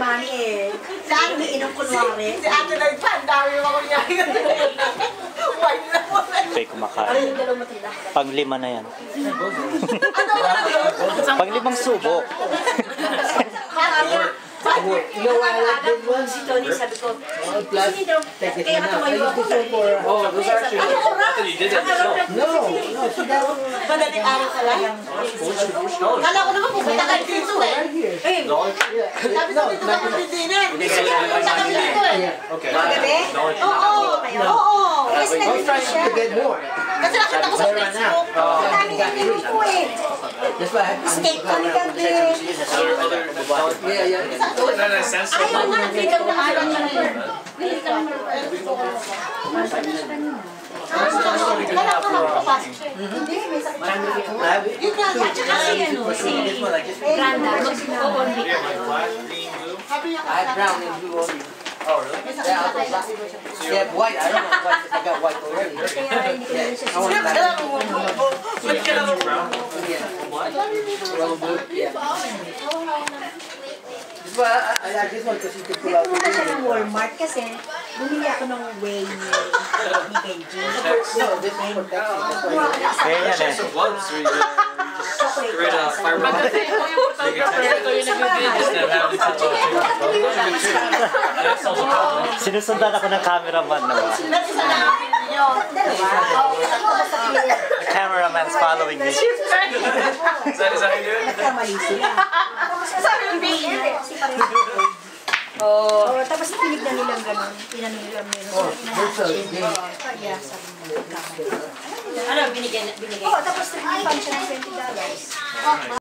Mani eh. Saan umiinom kunwari? Si Ate Lloyd pa, ang dami yung mga kunyari. Wine na po. Okay, kumakain. Pang-5 na yan. Pang-5 subo. You know what I did once? Si Tony, sabi ko, kaya natumayo ako. Oh, those are actually. I thought you did that yourself. No, madaling araw ka lang. Kala ko naman pupunta ka dito eh. Sabi sa dito ka magdidinin. Pupunta kami dito eh. Okay. Magabi? Oo. Kasi nag-dito siya. Kasi nakita ko sa Facebook. Dami nga minuto eh. Steak kami gabi. Ayaw nga, dito na ayaw nga. Wala ka magpapasok siya. Hindi, may sakit siya. Yun nga, at saka si Branda, mag-only. I have brown and blue only. Oh, really? Yeah, they have white. I don't know white. I got white already. I want black. Brown blue. Yeah. But I just want to see the pull out. Nagpunta siya ng Walmart kasi bumili ako ng whey ni Benji. No, this is for taxi. That's why. Kaya yan eh. Some gloves where you create a fiber optic. So you can text it instead of having to touch That solves the problem. Sinusundan ako ng cameraman naman. The cameraman's following me. Is that how you do it? Nagkamali sila. Sabi ng BN eh. Oo, tapos tinignan nilang gano'n. Tinanong nilang meron. Kaya sabi mo, ano, binigay? Oo, tapos nag-refund siya ng $20.